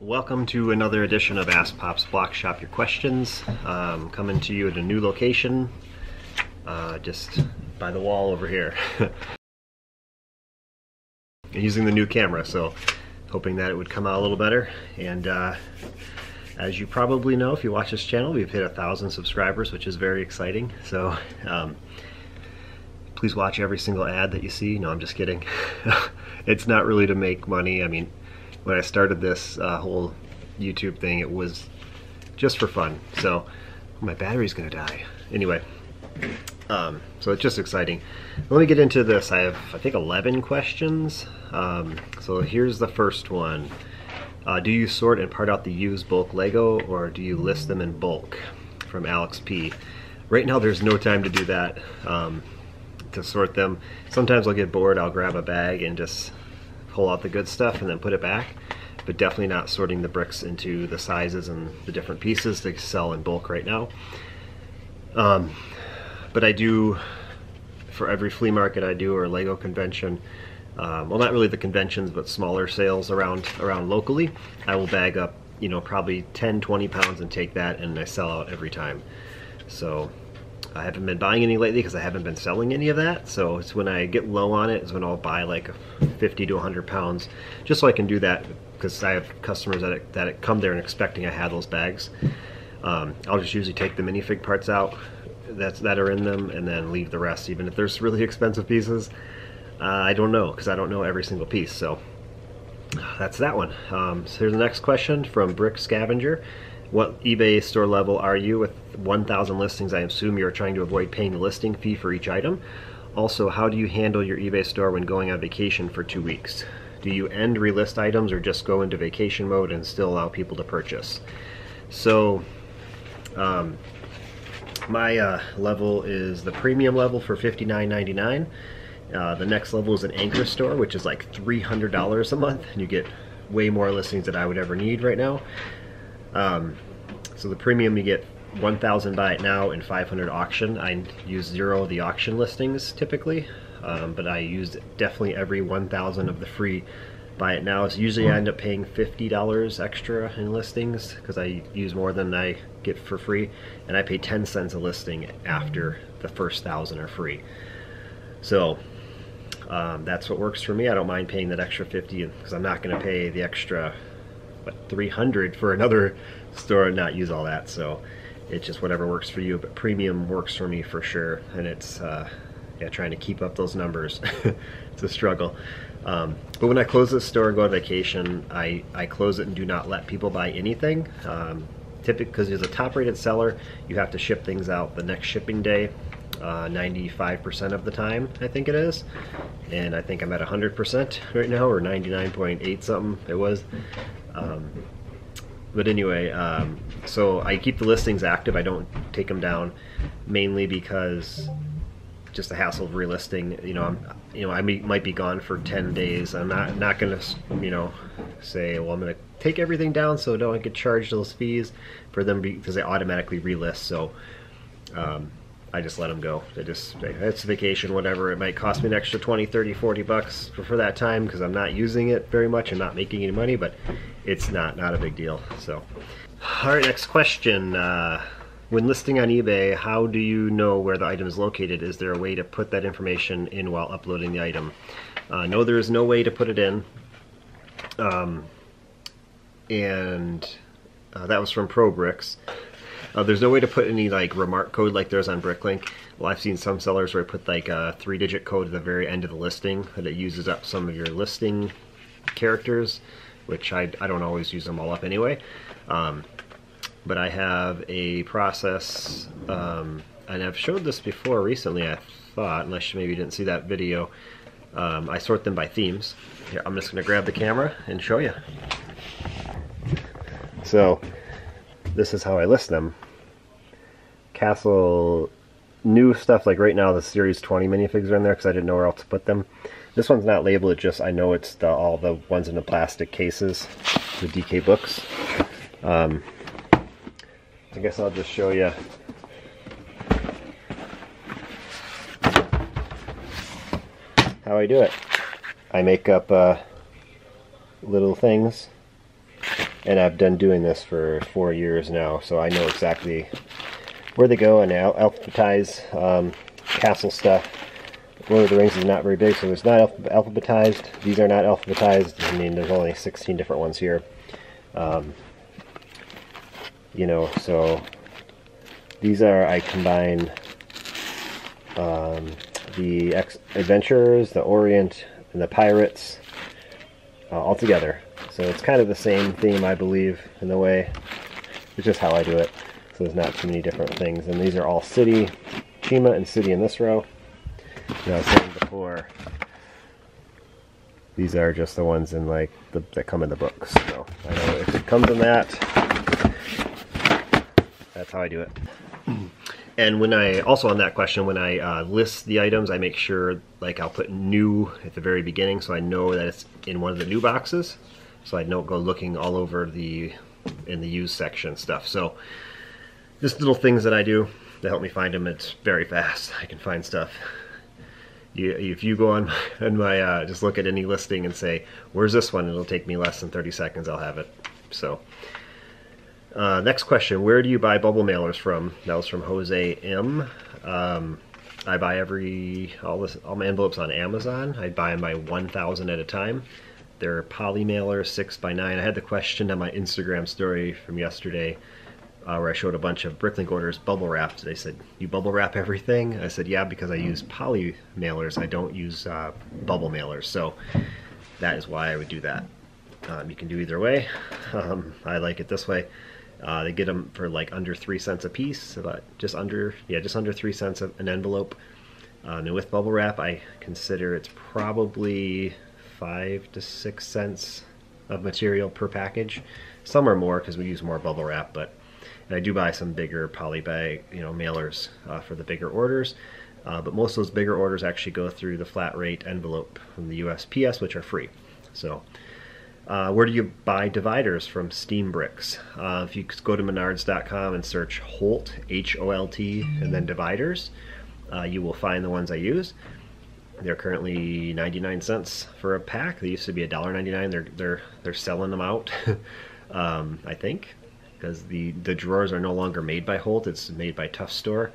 Welcome to another edition of Ask Pop's Block Shop Your Questions. Coming to you at a new location, just by the wall over here. Using the new camera, so hoping that it would come out a little better. And as you probably know, if you watch this channel, we've hit 1,000 subscribers, which is very exciting. So please watch every single ad that you see. No, I'm just kidding. It's not really to make money. I mean, when I started this whole YouTube thing, it was just for fun. So my battery's gonna die. Anyway, so it's just exciting. Let me get into this. I have, I think, 11 questions. So here's the first one. Do you sort and part out the used bulk Lego, or do you list them in bulk? From Alex P. Right now there's no time to do that, to sort them. Sometimes I'll get bored, I'll grab a bag and just pull out the good stuff and then put it back, but definitely not sorting the bricks into the sizes and the different pieces to sell in bulk right now. But I do, for every flea market I do or Lego convention, well, not really the conventions, but smaller sales around locally, I will bag up, you know, probably 10-20 pounds and take that, and I sell out every time. So I haven't been buying any lately because I haven't been selling any of that, so it's when I get low on it is when I'll buy like 50 to 100 pounds, just so I can do that, because I have customers that come there and expecting I have those bags. I'll just usually take the minifig parts out that are in them and then leave the rest, even if there's really expensive pieces. I don't know, because I don't know every single piece. So that's that one. So here's the next question from Brick Scavenger. What eBay store level are you with 1,000 listings? I assume you're trying to avoid paying the listing fee for each item. Also, how do you handle your eBay store when going on vacation for 2 weeks? Do you end relist items or just go into vacation mode and still allow people to purchase? So my level is the premium level for $59.99. The next level is an anchor store, which is like $300 a month, and you get way more listings than I would ever need right now. So the premium, you get 1,000 buy it now and 500 auction. I use 0 of the auction listings typically, but I use definitely every 1,000 of the free buy it now. So usually I end up paying $50 extra in listings because I use more than I get for free, and I pay 10 cents a listing after the first 1,000 are free. So that's what works for me. I don't mind paying that extra 50 because I'm not going to pay the extra, what, 300 for another store and not use all that. So it's just whatever works for you, but premium works for me for sure. And it's yeah, trying to keep up those numbers. It's a struggle. But when I close this store and go on vacation, I close it and do not let people buy anything. Typically, because as a top rated seller, you have to ship things out the next shipping day, 95% of the time, I think it is. And I think I'm at 100% right now, or 99.8 something it was. But anyway, so I keep the listings active. I don't take them down, mainly because just the hassle of relisting. You know, I might be gone for 10 days. I'm not gonna, you know, say, well, I'm gonna take everything down so I don't get charged those fees for them because they automatically relist. So I just let them go. They just say, it's vacation, whatever. It might cost me an extra 20, 30, 40 bucks for that time because I'm not using it very much and not making any money, but it's not a big deal. So, all right, next question. When listing on eBay, how do you know where the item is located? Is there a way to put that information in while uploading the item? No, there is no way to put it in. That was from Pro Bricks. There's no way to put any like remark code like there's on Bricklink. Well, I've seen some sellers where I put like a 3-digit code at the very end of the listing, but it uses up some of your listing characters, which I don't always use them all up anyway. But I have a process, and I've showed this before recently, I thought, unless you maybe didn't see that video. I sort them by themes. Here, I'm just going to grab the camera and show you. So this is how I list them. Castle, new stuff, like right now the Series 20 minifigs are in there because I didn't know where else to put them. This one's not labeled, it's just I know it's all the ones in the plastic cases, the DK books. I guess I'll just show you. How I do it. I make up little things and I've been doing this for 4 years now, so I know exactly where they go, and I alphabetize castle stuff. Lord of the Rings is not very big, so it's not alphabetized. These are not alphabetized. I mean, there's only 16 different ones here. You know, so these are, I combine the Adventurers, the Orient, and the Pirates all together. So it's kind of the same theme, I believe, in a way. It's just how I do it. So there's not too many different things. And these are all City, Chima, and City in this row. And I was saying before, these are just the ones in like that come in the books. So I know if it comes in that, that's how I do it. And when I, also on that question, when I list the items, I make sure, like, I'll put new at the very beginning so I know that it's in one of the new boxes. So I don't go looking all over in the used section stuff. So just little things that I do to help me find them. It's very fast. I can find stuff. If you go on my just look at any listing and say, where's this one? It'll take me less than 30 seconds. I'll have it. So next question, where do you buy bubble mailers from? That was from Jose M. I buy all my envelopes on Amazon. I buy them by 1,000 at a time. They're poly mailers, 6x9. I had the question on my Instagram story from yesterday where I showed a bunch of Bricklink orders bubble wrapped. They said, you bubble wrap everything? I said, yeah, because I use poly mailers. I don't use bubble mailers. So that is why I would do that. You can do either way. I like it this way. They get them for like under 3 cents a piece, about just under 3 cents an envelope. And with bubble wrap, I consider it's probably 5 to 6 cents of material per package. Some are more because we use more bubble wrap, but I do buy some bigger poly bag, mailers for the bigger orders. But most of those bigger orders actually go through the flat rate envelope from the USPS, which are free. So. Where do you buy dividers from? Steam Bricks. If you go to menards.com and search Holt, H-O-L-T, and then dividers, you will find the ones I use. They're currently 99 cents for a pack. They used to be $1.99. They're selling them out, I think, because the drawers are no longer made by Holt. It's made by Tough Store.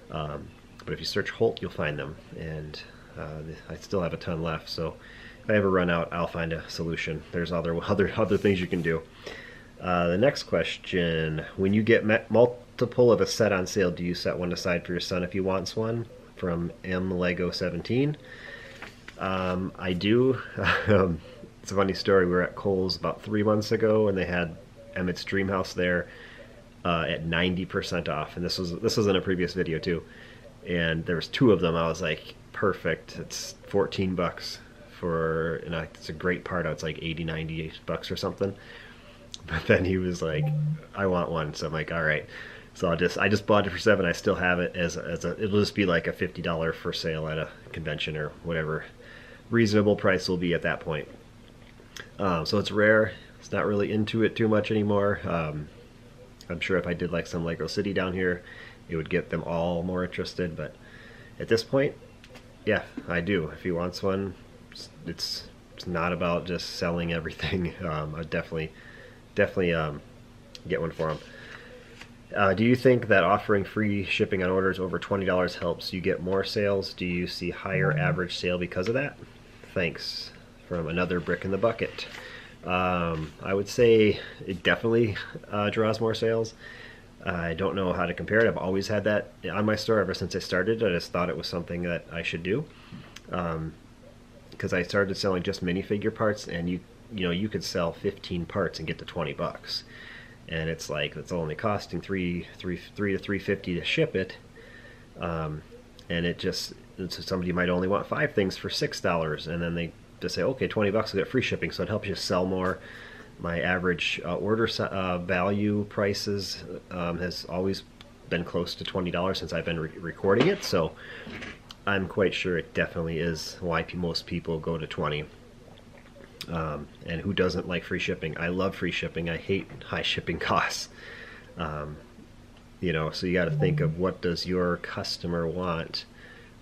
But if you search Holt, you'll find them, and I still have a ton left. So. If I ever run out, I'll find a solution. There's other things you can do. The next question, when you get multiple of a set on sale, do you set one aside for your son if he wants one? From MLego17. I do. It's a funny story. We were at Kohl's about 3 months ago, and they had Emmett's Dream House there at 90% off. And this was in a previous video too. And there was 2 of them. I was like, perfect. It's 14 bucks. It's a great part out. It's like 80, 90 bucks or something. But then he was like, I want one. So I'm like, all right. So I just bought it for $7. I still have it it'll just be like a $50 for sale at a convention or whatever reasonable price will be at that point. So it's rare. It's not really into it too much anymore. I'm sure if I did like some Lego City down here, it would get them all more interested. But at this point, yeah, I do. If he wants one, it's not about just selling everything. I'd definitely get one for him. Do you think that offering free shipping on orders over $20 helps you get more sales? Do you see higher average sale because of that? Thanks. From another brick in the bucket. I would say it definitely draws more sales. I don't know how to compare it. I've always had that on my store ever since I started. I just thought it was something that I should do. Because I started selling just minifigure parts, and you could sell 15 parts and get to 20 bucks, and it's like it's only costing $3 to $3.50 to ship it, and somebody might only want 5 things for $6, and then they just say, okay, 20 bucks, will get free shipping, so it helps you sell more. My average order value prices has always been close to $20 since I've been recording it, so I'm quite sure it definitely is why most people go to 20. And who doesn't like free shipping? I love free shipping. I hate high shipping costs. So you got to think of, what does your customer want?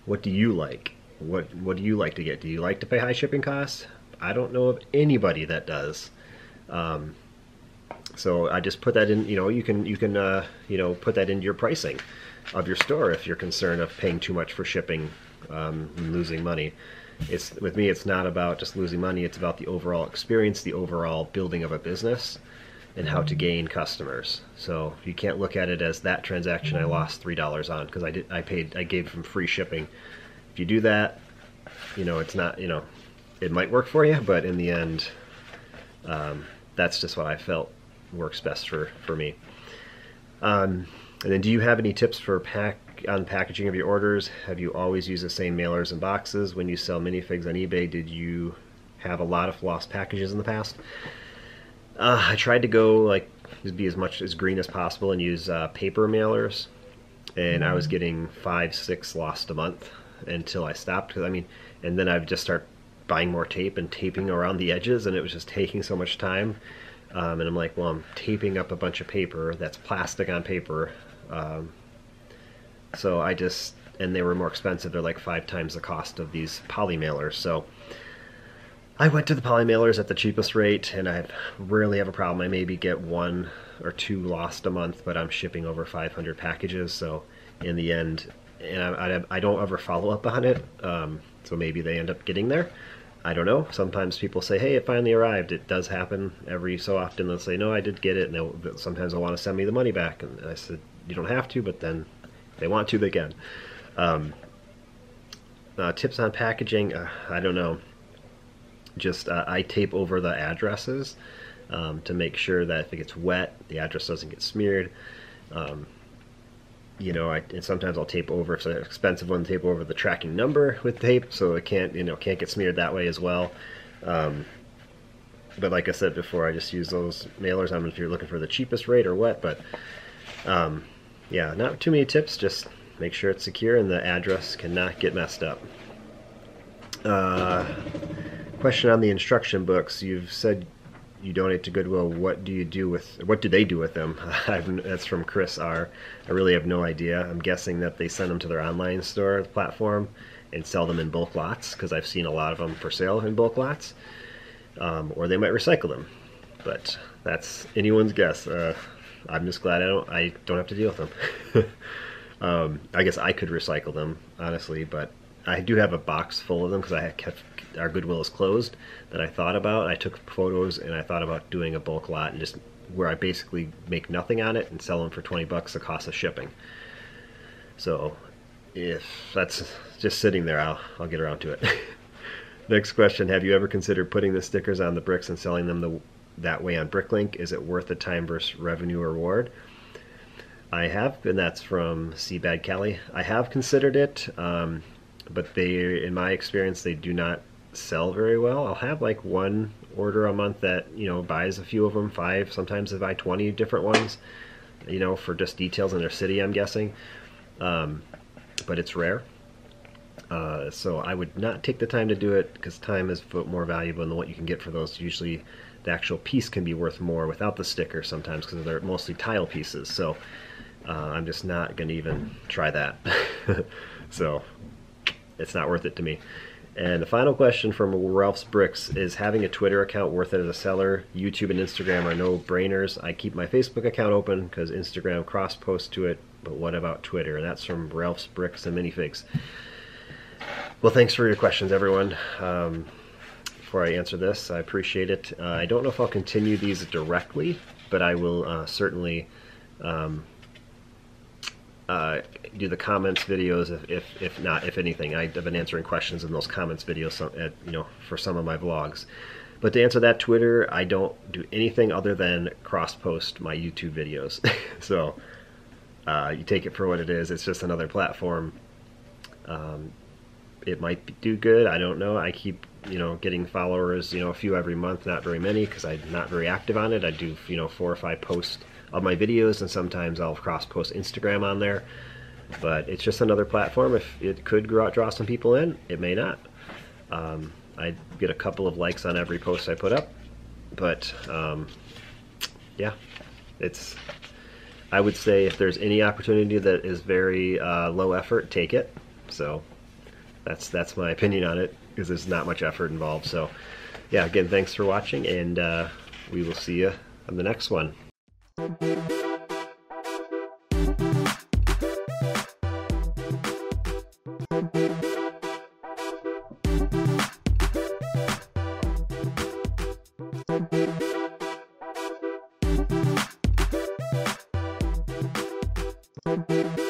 What do you like? What do you like to get? Do you like to pay high shipping costs? I don't know of anybody that does. So I just put that in. You can put that into your pricing of your store if you're concerned of paying too much for shipping, and losing money. With me, it's not about just losing money. It's about the overall experience, the overall building of a business, and how to gain customers. So you can't look at it as that transaction I lost $3 on because I gave them free shipping. If you do that, it's not, it might work for you, but in the end, that's just what I felt works best for me. And then, do you have any tips for on packaging of your orders? Have you always used the same mailers and boxes when you sell minifigs on eBay? Did you have a lot of lost packages in the past? I tried to go be as much as green as possible and use paper mailers, and I was getting 5-6 lost a month until I stopped. And then I'd just start buying more tape and taping around the edges, and it was just taking so much time. And I'm like, well, I'm taping up a bunch of paper that's plastic on paper. So and they were more expensive. They're like 5 times the cost of these poly mailers. So I went to the poly mailers at the cheapest rate, and I rarely have a problem. I maybe get 1 or 2 lost a month, but I'm shipping over 500 packages. So in the end, and I don't ever follow up on it. So maybe they end up getting there. I don't know. Sometimes people say, hey, it finally arrived. It does happen every so often. They'll say, no, I did get it. And sometimes they'll want to send me the money back. And I said, you don't have to, but then if they want to, they can. Tips on packaging, I don't know. Just I tape over the addresses to make sure that if it gets wet, the address doesn't get smeared. And sometimes I'll tape over, if it's an expensive one, tape over the tracking number with tape so it can't get smeared that way as well. But like I said before, I just use those mailers. I don't know if you're looking for the cheapest rate or what, but yeah, not too many tips. Just make sure it's secure and the address cannot get messed up. Question on the instruction books. You've said you donate to Goodwill. What do they do with them? That's from Chris R. I really have no idea. I'm guessing that they send them to their online store platform and sell them in bulk lots, because I've seen a lot of them for sale in bulk lots. Or they might recycle them, but that's anyone's guess. I'm just glad I don't have to deal with them. I guess I could recycle them, honestly, but I do have a box full of them because our Goodwill is closed that I thought about. I took photos and I thought about doing a bulk lot and just where I basically make nothing on it and sell them for 20 bucks the cost of shipping. So if that's just sitting there, I'll get around to it. Next question, have you ever considered putting the stickers on the bricks and selling them that way on Bricklink? Is it worth the time versus revenue reward? I have, and that's from Seabad Kelly. I have considered it, but in my experience, they do not sell very well. I'll have like one order a month that buys a few of them, 5. Sometimes they buy 20 different ones, for just details in their city, I'm guessing. But it's rare. So I would not take the time to do it because time is more valuable than what you can get for those. Usually the actual piece can be worth more without the sticker sometimes because they're mostly tile pieces. So I'm just not going to even try that. So it's not worth it to me. And the final question from Ralph's Bricks is, having a Twitter account worth it as a seller? YouTube and Instagram are no-brainers. I keep my Facebook account open because Instagram cross-posts to it, but what about Twitter? And that's from Ralph's Bricks and Minifigs. Well, thanks for your questions, everyone. Before I answer this, I appreciate it. I don't know if I'll continue these directly, but I will certainly do the comments videos if anything. I've been answering questions in those comments videos for some of my vlogs. But to answer that, Twitter, I don't do anything other than cross-post my YouTube videos. So you take it for what it is. It's just another platform. It might do good. I don't know. I keep getting followers, a few every month, not very many because I'm not very active on it. I do 4 or 5 posts of my videos, and sometimes I'll cross-post Instagram on there. But it's just another platform. If it could draw some people in, it may not. I get a couple of likes on every post I put up, but yeah, I would say if there's any opportunity that is very low effort, take it. So that's my opinion on it, because there's not much effort involved. So yeah, again, thanks for watching, and we will see you on the next one. Thank you.